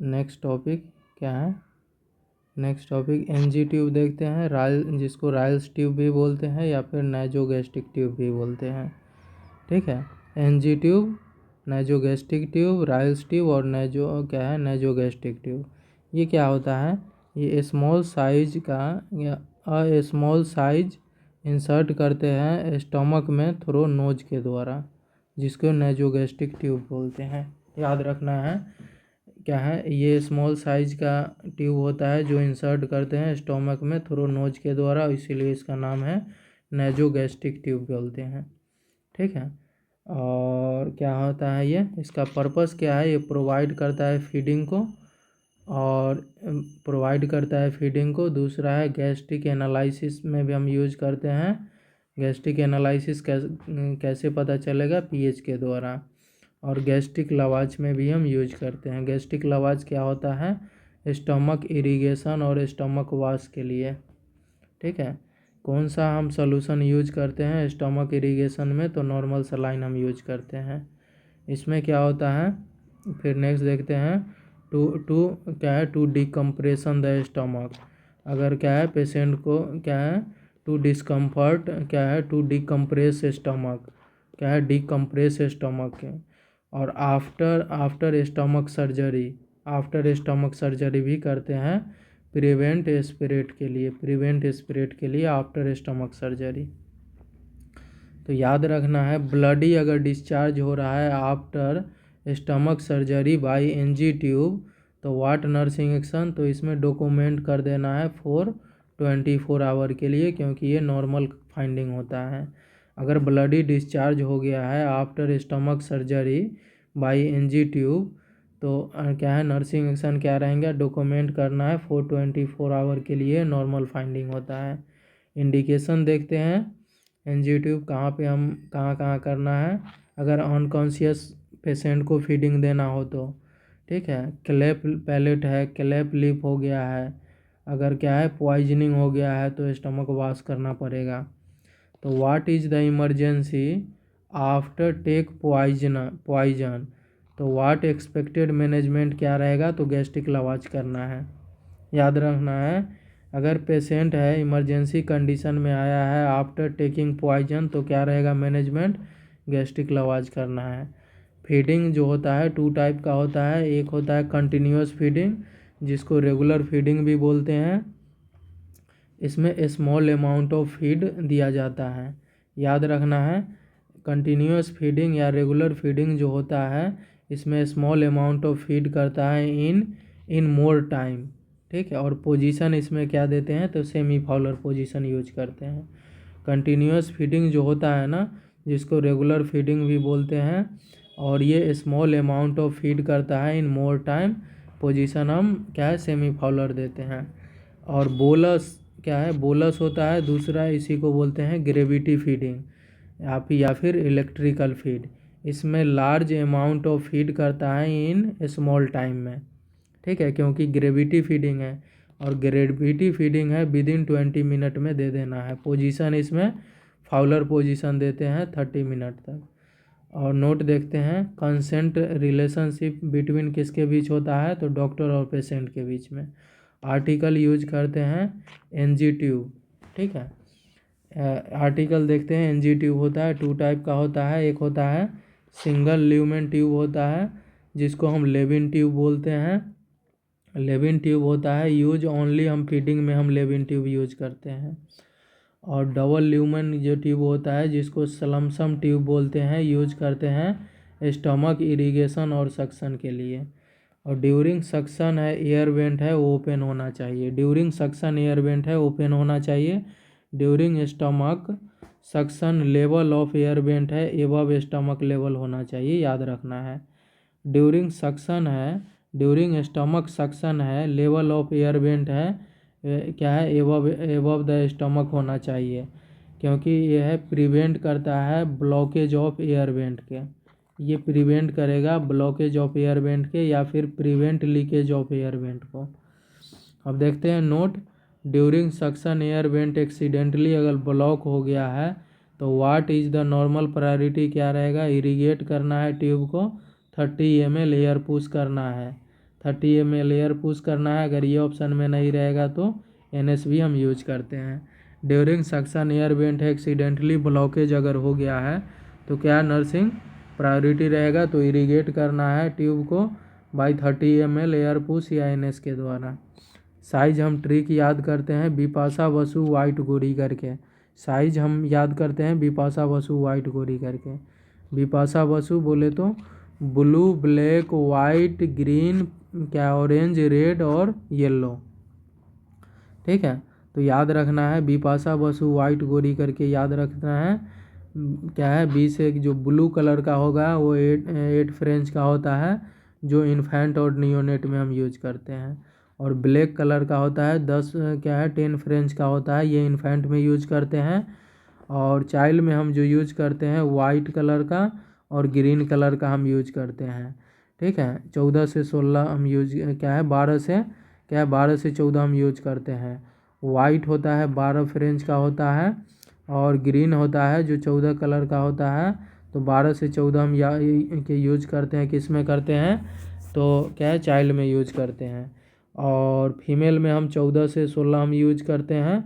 Next topic क्या है? Next topic NG tube देखते हैं, जिसको राइल्स ट्यूब भी बोलते हैं या फिर नाइजोगैस्ट्रिक ट्यूब भी बोलते हैं। ठीक है, NG tube, nasogastric tube, Ryle's tube और नाइजोगैस्ट्रिक ट्यूब। ये क्या होता है? ये स्मॉल साइज का या स्मॉल साइज इंसर्ट करते हैं स्टमक में थ्रू नोज के द्वारा, जिसको नाइजोगैस्ट्रिक ट्यूब बोलते हैं। याद रखना है क्या है, ये स्मॉल साइज का ट्यूब होता है जो इंसर्ट करते हैं स्टोमक में थ्रू नोज के द्वारा, इसीलिए इसका नाम है नाइजोगैस्ट्रिक ट्यूब बोलते हैं। ठीक है, और क्या होता है ये, इसका पर्पस क्या है? ये प्रोवाइड करता है फीडिंग को, और दूसरा है गैस्ट्रिक एनालिसिस में भी हम यूज करते हैं। गैस्ट्रिक एनालिसिस कैसे पता चलेगा? पीएच के द्वारा। और गैस्ट्रिक लवाज में भी हम यूज करते हैं। गैस्ट्रिक लवाज क्या होता है? स्टमक इरिगेशन और स्टमक वॉश के लिए। ठीक है, कौन सा हम सोल्यूशन यूज करते हैं स्टमक इरिगेशन में? तो नॉर्मल सलाइन हम यूज करते हैं। इसमें क्या होता है, फिर नेक्स्ट देखते हैं, टू डिकम्प्रेशन द स्टमक। अगर क्या है पेशेंट को क्या है टू डिस्कम्फर्ट, क्या है टू डिकम्प्रेस स्टमक, क्या है डिकम्प्रेस स्टमक। और आफ्टर स्टमक सर्जरी भी करते हैं प्रिवेंट स्पिरिट के लिए आफ्टर स्टमक सर्जरी। तो याद रखना है, ब्लडी अगर डिस्चार्ज हो रहा है after stomach surgery by NG tube तो व्हाट नर्सिंग एक्शन, तो इसमें डॉक्यूमेंट कर देना है फॉर 24 आवर के लिए, क्योंकि ये नॉर्मल फाइंडिंग होता है। अगर ब्लडी डिस्चार्ज हो गया है after stomach surgery by NG tube तो क्या है नर्सिंग एक्शन क्या रहेंगे? डॉक्यूमेंट करना है फॉर 24 आवर के लिए, नॉर्मल फाइंडिंग होता है। इंडिकेशन देखते हैं एनजी ट्यूब कहाँ करना है। अगर अनकॉन्शियस पेशेंट को फीडिंग देना हो तो, ठीक है, क्लेप पैलेट है, क्लेप लिप हो गया है, अगर क्या है पॉइजनिंग हो गया है तो स्टमक वॉश करना पड़ेगा। तो what is the emergency after take poison, तो व्हाट एक्सपेक्टेड मैनेजमेंट क्या रहेगा? तो गैस्ट्रिक लवाज करना है। याद रखना है, अगर पेशेंट है इमरजेंसी कंडीशन में आया है आफ्टर टेकिंग पॉइजन तो क्या रहेगा मैनेजमेंट? गैस्ट्रिक लवाज करना है। फीडिंग जो होता है 2 टाइप का होता है, एक होता है कंटिन्यूस फीडिंग जिसको रेगुलर फीडिंग भी बोलते हैं। इसमें स्मॉल अमाउंट ऑफ फीड दिया जाता है। याद रखना है, कंटिन्यूस फीडिंग या रेगुलर फीडिंग जो होता है इसमें स्मॉल अमाउंट ऑफ फीड करता है इन मोर टाइम। ठीक है, और पोजीशन इसमें क्या देते हैं? तो सेमी फाउलर पोजीशन यूज करते हैं। कंटिन्यूस फीडिंग जो होता है ना, जिसको रेगुलर फीडिंग भी बोलते हैं, और ये स्मॉल अमाउंट ऑफ फीड करता है इन मोर टाइम, पोजीशन हम क्या है सेमी फाउलर देते हैं। और बोलस क्या है? बोलस होता है दूसरा, इसी को बोलते हैं ग्रेविटी फीडिंग या फिर इलेक्ट्रिकल फीड। इसमें लार्ज अमाउंट ऑफ फीड करता है इन स्मॉल टाइम में। ठीक है, क्योंकि ग्रेविटी फीडिंग है, और ग्रेविटी फीडिंग है विदिन 20 मिनट में दे देना है। पोजीशन इसमें फाउलर पोजीशन देते हैं 30 मिनट तक। और नोट देखते हैं, कंसेंट रिलेशनशिप बिटवीन किसके बीच होता है? तो डॉक्टर और पेशेंट के बीच में। आर्टिकल यूज करते हैं एनजी ट्यूब। ठीक है, आर्टिकल देखते हैं एनजी ट्यूब होता है 2 टाइप का होता है। एक होता है सिंगल ल्यूमेन ट्यूब होता है जिसको हम लेविन ट्यूब बोलते हैं। लेविन ट्यूब होता है यूज ओनली हम फीडिंग में हम लेविन ट्यूब यूज करते हैं। और डबल ल्यूमेन जो ट्यूब होता है जिसको सलमसम ट्यूब बोलते हैं, यूज करते हैं स्टमक इरिगेशन और सक्शन के लिए। और ड्यूरिंग सक्शन है एयर वेंट है वो ओपन होना चाहिए। ड्यूरिंग सक्शन एयर वेंट है ओपन होना चाहिए। During stomach suction level of air vent है एबव स्टमक लेवल होना चाहिए, याद रखना है। ड्यूरिंग स्टमक सक्शन है लेवल ऑफ एयर वेंट है क्या है एबव द स्टमक होना चाहिए, क्योंकि यह है प्रिवेंट करता है ब्लॉकेज ऑफ एयर वेंट के। ये प्रिवेंट करेगा ब्लॉकेज ऑफ एयर वेंट के या फिर prevent leakage of air vent को। अब देखते हैं note, during suction air vent accidentally अगर ब्लॉक हो गया है तो what is the normal priority क्या रहेगा? इरिगेट करना है ट्यूब को, 30 ml एयर पुश करना है। 30 ml एयर पुश करना है। अगर ये ऑप्शन में नहीं रहेगा तो NSB हम यूज करते हैं। During suction air vent accidentally blockage अगर हो गया है तो क्या नर्सिंग प्रायोरिटी रहेगा, तो इरीगेट करना है ट्यूब को बाई 30 ml एयर पुश या NS के द्वारा। साइज हम ट्रिक याद करते हैं बिपाशा बसु वाइट गोरी करके। साइज हम याद करते हैं बिपाशा बसु वाइट गोरी करके। बिपाशा बसु बोले तो ब्लू, ब्लैक, वाइट, ग्रीन, क्या ऑरेंज, रेड और येलो। ठीक है, तो याद रखना है बिपाशा बसु वाइट गोरी करके याद रखना है। क्या है, 20 एक जो ब्लू कलर का होगा वो 8 फ्रेंच का होता है, जो इन्फेंट और नियोनेट में हम यूज करते हैं। और ब्लैक कलर का होता है 10 फ्रेंच का होता है, ये इन्फेंट में यूज करते हैं। और चाइल्ड में हम जो यूज करते हैं वाइट कलर का और ग्रीन कलर का हम यूज करते हैं। ठीक है, 14 से 16 हम यूज 12 से 14 हम यूज करते हैं। वाइट होता है 12 फ्रेंच का होता है, और ग्रीन होता है जो 14 कलर का होता है। तो 12 से 14 हम के यूज करते हैं, किस में करते हैं, तो क्या है, चाइल्ड में यूज करते हैं। और फीमेल में हम 14 से 16 हम यूज करते हैं,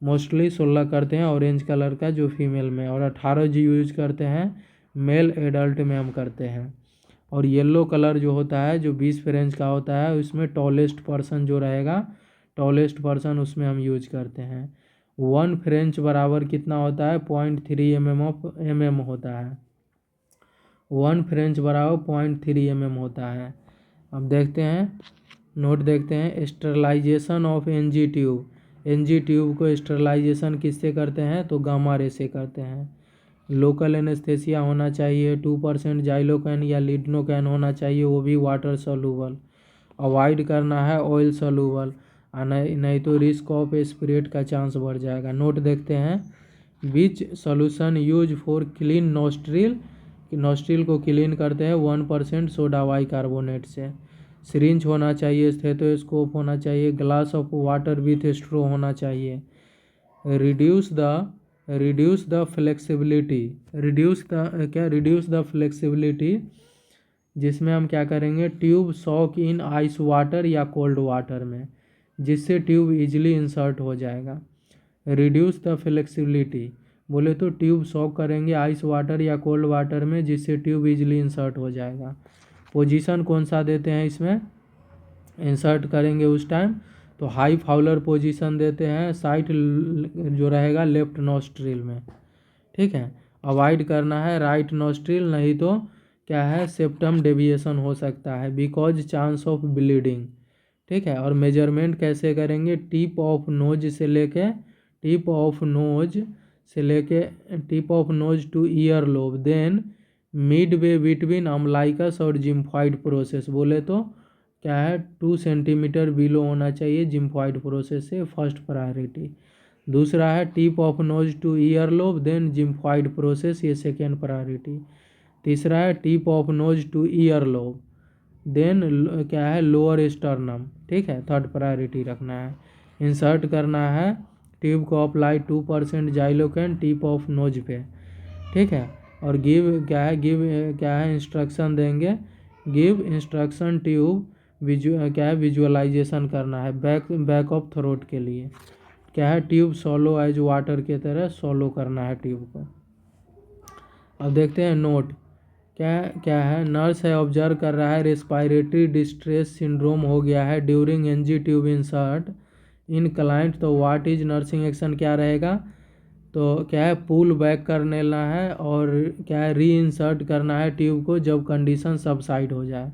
मोस्टली 16 करते हैं ऑरेंज कलर का जो फीमेल में, और 18 जो यूज करते हैं मेल एडल्ट में हम करते हैं। और येलो कलर जो होता है जो 20 फ्रेंच का होता है, उसमें टॉलेस्ट पर्सन जो रहेगा, टॉलेस्ट पर्सन उसमें हम यूज करते हैं। 1 फ्रेंच बराबर कितना होता है, 0.3 mm होता है। 1 फ्रेंच बराबर 0.3 mm होता है। अब देखते हैं, नोट देखते हैं, sterilisation of NG tube. NG tube को स्टरलाइजेशन किससे करते हैं, तो गामा रे से करते हैं। लोकल एनेस्थेसिया होना चाहिए, 2% जाइलोकैन या लिडनोकैन होना चाहिए, वो भी वाटर सोलूबल। अवॉइड करना है ऑयल सोलूबल, नहीं तो रिस्क ऑफ स्पिरिट का चांस बढ़ जाएगा। नोट देखते हैं, which solution use for clean nostril, nostril को क्लीन करते हैं 1% सोडा बाइकार्बोनेट से। सिरिंज होना चाहिए, स्टेथोस्कोप होना चाहिए, ग्लास ऑफ वाटर विथ स्ट्रो होना चाहिए। Reduce the flexibility, reduce the flexibility, जिसमें हम क्या करेंगे, ट्यूब सॉक इन आइस वाटर या कोल्ड वाटर में, जिससे ट्यूब इजीली इंसर्ट हो जाएगा। रिड्यूस द फ्लेक्सिबिलिटी बोले तो ट्यूब सॉक करेंगे आइस वाटर या कोल्ड वाटर में, जिससे ट्यूब इजीली इंसर्ट हो जाएगा। पोजीशन कौन सा देते हैं इसमें, इंसर्ट करेंगे उस टाइम तो हाई फाउलर पोजीशन देते हैं, साइट जो रहेगा लेफ्ट नोस्ट्रिल में। ठीक है, अवॉइड करना है राइट नोस्ट्रिल, नहीं तो क्या है, सेप्टम डेविएशन हो सकता है, बिकॉज चांस ऑफ ब्लीडिंग। ठीक है, और मेजरमेंट कैसे करेंगे, tip of nose to ear lobe, then mid way between umbilicus और जिम्फॉइड प्रोसेस। बोले तो क्या है, 2 सेंटीमीटर बिलो होना चाहिए जिम्फॉइड प्रोसेस से, फर्स्ट प्रायोरिटी। दूसरा है tip of nose to ear lobe then xiphoid process, ये सेकेंड प्रायोरिटी। तीसरा है tip of nose to ear lobe then क्या है, लोअर स्टर्नम। ठीक है, थर्ड प्रायोरिटी रखना है। इंसर्ट करना है ट्यूब को अप्लाई 2% जाइलोकैन टिप ऑफ नोज पे। ठीक है, और गिव इंस्ट्रक्शन देंगे, गिव इंस्ट्रक्शन ट्यूब विजुअलाइजेशन करना है बैक ऑफ थ्रोट के लिए। क्या है, ट्यूब सोलो एज वाटर के तरह सोलो करना है ट्यूब को। अब देखते हैं नोट क्या है, नर्स है ऑब्जर्व कर रहा है रेस्पिरेटरी डिस्ट्रेस सिंड्रोम हो गया है ड्यूरिंग NG ट्यूब इंसर्ट इन क्लाइंट, तो व्हाट इज नर्सिंग एक्शन क्या रहेगा, तो क्या है, पुल बैक करने लेना है और क्या है, री इंसर्ट करना है ट्यूब को जब कंडीशन सबसाइड हो जाए।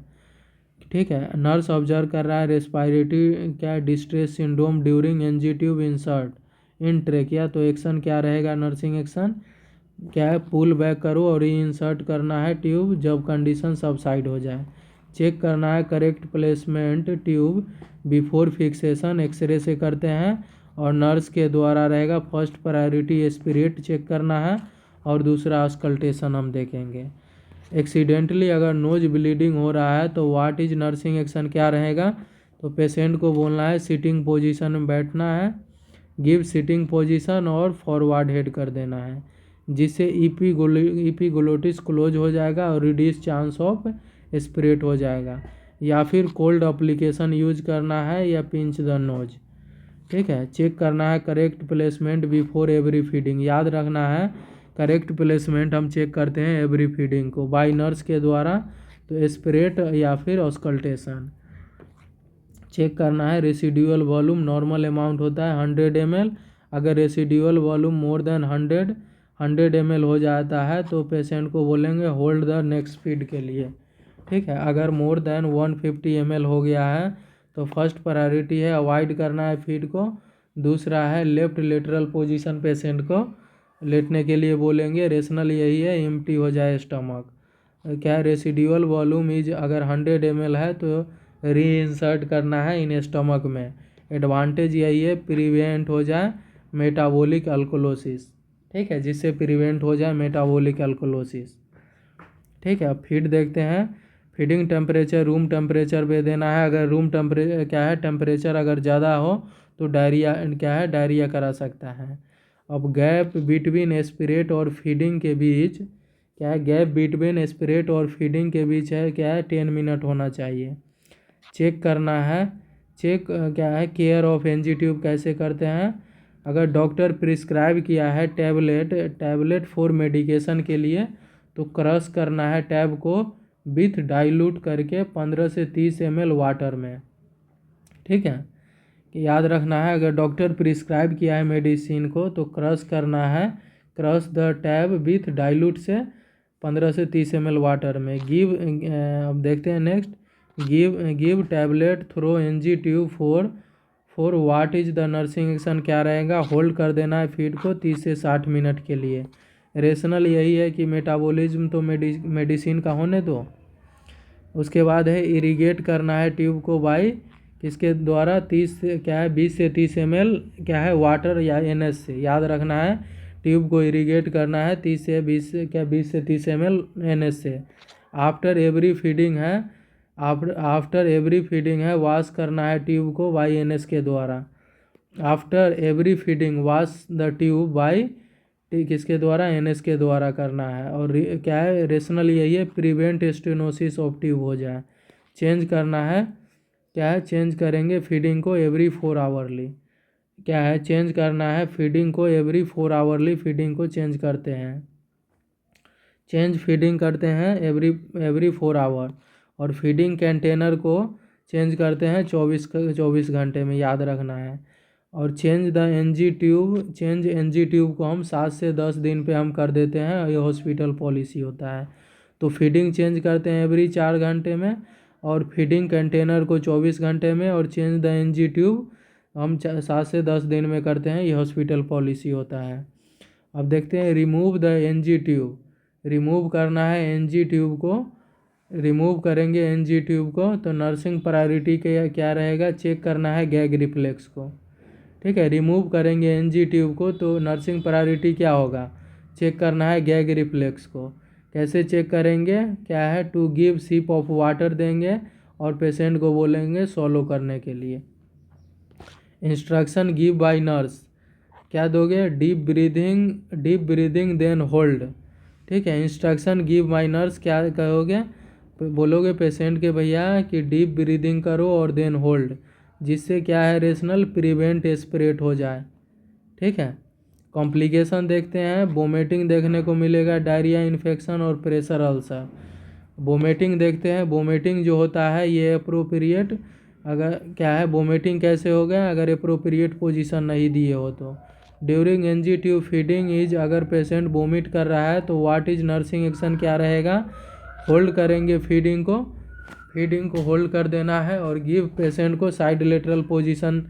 ठीक है, नर्स ऑब्जर्व कर रहा है रेस्पिरेटरी क्या distress syndrome during NG tube insert इन ट्रेकिया, तो एक्शन क्या रहेगा, नर्सिंग एक्शन क्या है, पुल बैक करो और री इंसर्ट करना है ट्यूब जब कंडीशन सबसाइड हो जाए। चेक करना है correct placement tube before fixation, x-ray से करते हैं, और नर्स के द्वारा रहेगा फर्स्ट प्रायोरिटी स्पिरिट चेक करना है, और दूसरा अस्कल्टेशन हम देखेंगे। एक्सीडेंटली अगर नोज ब्लीडिंग हो रहा है तो व्हाट इज नर्सिंग एक्शन क्या रहेगा, तो पेशेंट को बोलना है सिटिंग पोजीशन में बैठना है, गिव सिटिंग पोजीशन और फॉरवर्ड हेड कर देना है, जिससे इपीग्लोटिस क्लोज हो जाएगा और रिड्यूस चांस ऑफ स्पिरिट हो जाएगा। या फिर कोल्ड एप्लीकेशन यूज करना है या पिंच द नोज। ठीक है, चेक करना है correct placement before every feeding. याद रखना है करेक्ट प्लेसमेंट हम चेक करते हैं एवरी फीडिंग को बाई नर्स के द्वारा, तो एस्पिरेट या फिर ऑस्कल्टेशन। चेक करना है रेसिडुअल वॉल्यूम, नॉर्मल अमाउंट होता है 100 ml। अगर residual volume more than 100 ml हो जाता है तो पेशेंट को बोलेंगे होल्ड द नेक्स्ट फीड के लिए। ठीक है, अगर मोर देन 150 ml हो गया है तो फर्स्ट प्रायोरिटी है अवॉइड करना है फीड को। दूसरा है लेफ्ट लेटरल पोजीशन पेशेंट को लेटने के लिए बोलेंगे। रेशनल यही है एम्प्टी हो जाए स्टमक। क्या रेसिडुअल वॉल्यूम इज अगर 100 ml है तो री इंसर्ट करना है इन स्टमक में। एडवांटेज यही है प्रिवेंट हो जाए मेटाबॉलिक अल्कोलोसिस। ठीक है, जिससे प्रिवेंट हो जाए मेटाबॉलिक अल्कोलोसिस। ठीक है, अब फीड देखते हैं। फीडिंग टेम्परेचर रूम टेम्परेचर पे देना है। अगर रूम टेम्परेचर क्या है टेम्परेचर अगर ज़्यादा हो तो डायरिया क्या है डायरिया करा सकता है। अब गैप बिटवीन एस्पिरेट और फीडिंग के बीच क्या है, गैप बिटवीन एस्पिरेट और फीडिंग के बीच है क्या है 10 मिनट होना चाहिए। चेक करना है चेक क्या है केयर ऑफ एनजी ट्यूब कैसे करते हैं। अगर डॉक्टर प्रिस्क्राइब किया है टैबलेट फॉर मेडिकेशन के लिए तो क्रश करना है टैब को विथ डाइल्यूट करके 15 से 30 ml वाटर में। ठीक है, याद रखना है अगर डॉक्टर प्रिस्क्राइब किया है मेडिसिन को तो क्रश करना है, crush the tab with dilute से 15 से 30 ml वाटर में। अब देखते हैं next, give tablet through NG tube for what is the nursing action क्या रहेगा, होल्ड कर देना है फीड को 30 से 60 मिनट के लिए। रेशनल यही है कि मेटाबॉलिज्म तो मेडिसिन का होने दो। उसके बाद है इरिगेट करना है ट्यूब को बाई किसके द्वारा 20 से 30 ml क्या है वाटर या NS से। याद रखना है ट्यूब को इरिगेट करना है 20 से 30 ml NS से। आफ्टर एवरी फीडिंग है वॉश करना है ट्यूब को बाई NS के द्वारा। After every feeding wash the tube by किसके द्वारा NS के द्वारा करना है। और क्या है रेशनल यही है प्रिवेंट स्टेनोसिस ऑफ ट्यूब हो जाए। चेंज करना है क्या है चेंज करेंगे फीडिंग को एवरी 4 आवरली। क्या है चेंज करना है फीडिंग को एवरी 4 आवरली फीडिंग को चेंज करते हैं। चेंज फीडिंग करते हैं एवरी 4 आवर। और फीडिंग कंटेनर को चेंज करते हैं 24 घंटे में। याद रखना है। और चेंज एनजी ट्यूब को हम 7 से 10 दिन पे हम कर देते हैं, ये हॉस्पिटल पॉलिसी होता है। तो फीडिंग चेंज करते हैं एवरी 4 घंटे में और फीडिंग कंटेनर को 24 घंटे में। और चेंज द एनजी ट्यूब हम 7 से 10 दिन में करते हैं, ये हॉस्पिटल पॉलिसी होता है। अब देखते हैं remove the NG tube. Remove करना है एनजी ट्यूब को, रिमूव करेंगे एनजी ट्यूब को तो नर्सिंग प्रायोरिटी के क्या रहेगा, चेक करना है गैग रिफ्लेक्स को। ठीक है, रिमूव करेंगे एनजी ट्यूब को तो नर्सिंग प्रायोरिटी क्या होगा, चेक करना है गैग रिफ्लेक्स को। कैसे चेक करेंगे, क्या है to give sip of water देंगे और पेशेंट को बोलेंगे सॉलो करने के लिए। इंस्ट्रक्शन गिव बाय नर्स क्या दोगे, डीप ब्रीदिंग देन होल्ड। ठीक है, इंस्ट्रक्शन गिव बाय नर्स क्या कहोगे, बोलोगे पेशेंट के भैया कि डीप ब्रीदिंग करो और देन होल्ड, जिससे क्या है रेशनल प्रिवेंट एस्पिरेट हो जाए। ठीक है, कॉम्प्लिकेशन देखते हैं। वोमिटिंग देखने को मिलेगा, डायरिया, इन्फेक्शन और प्रेशर अल्सर। वोमिटिंग देखते हैं। वोमिटिंग जो होता है ये अप्रोप्रिएट अगर क्या है वोमिटिंग कैसे हो गया, अगर अप्रोप्रिएट पोजीशन नहीं दिए हो तो। During NG tube feeding is अगर पेशेंट वोमिट कर रहा है तो व्हाट इज नर्सिंग एक्शन क्या रहेगा, होल्ड करेंगे फीडिंग को होल्ड कर देना है और गिव पेशेंट को साइड लेटरल पोजीशन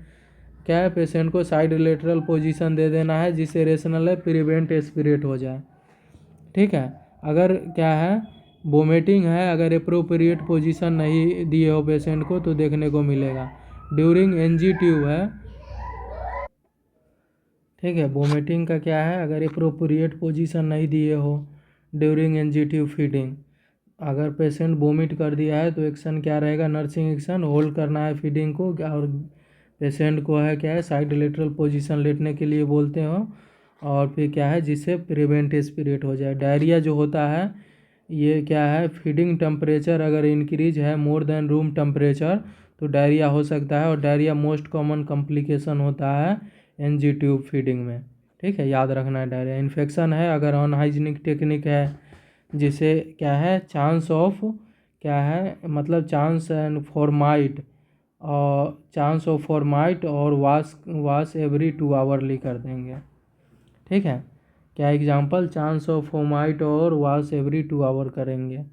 क्या है पेशेंट को साइड लेटरल पोजीशन दे देना है, जिससे रेशनल है प्रिवेंट एस्पिरेट हो जाए। ठीक है, अगर क्या है वोमिटिंग है, अगर अप्रोप्रिएट पोजीशन नहीं दिए हो पेशेंट को तो देखने को मिलेगा। ड्यूरिंग एनजी ट्यूब है, ठीक है, वोमिटिंग का क्या है, अगर अप्रोप्रिएट पोजीशन नहीं दिए हो ड्यूरिंग एनजी ट्यूब फीडिंग, अगर पेशेंट वोमिट कर दिया है तो एक्शन क्या रहेगा, नर्सिंग एक्शन होल्ड करना है फीडिंग को और पेशेंट को है क्या है साइड लेटरल पोजीशन लेटने के लिए बोलते हो और फिर क्या है जिससे प्रिवेंट एस्पिरेट हो जाए। डायरिया जो होता है ये क्या है, फीडिंग टेम्परेचर अगर इंक्रीज है मोर देन रूम टेम्परेचर तो डायरिया हो सकता है, और डायरिया मोस्ट कॉमन कॉम्प्लिकेशन होता है एनजी ट्यूब फीडिंग में। ठीक है, याद रखना है। डायरिया इन्फेक्शन है अगर अनहाइजीनिक टेक्निक है, जिसे क्या है चांस ऑफ, क्या है मतलब चांस एंड फॉर्माइट, और चांस ऑफ फॉर्माइट और वाश एवरी 2 आवरली कर देंगे। ठीक है, क्या एग्जांपल, चांस ऑफ फॉर्माइट और वाश एवरी 2 आवर करेंगे।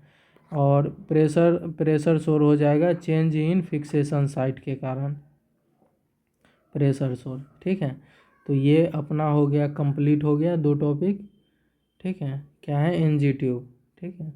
और प्रेशर शोर हो जाएगा चेंज इन फिक्सेशन साइट के कारण, प्रेशर शोर। ठीक है, तो ये अपना हो गया, कंप्लीट हो गया 2 टॉपिक। ठीक है, क्या है एनजी ट्यूब। ठीक है।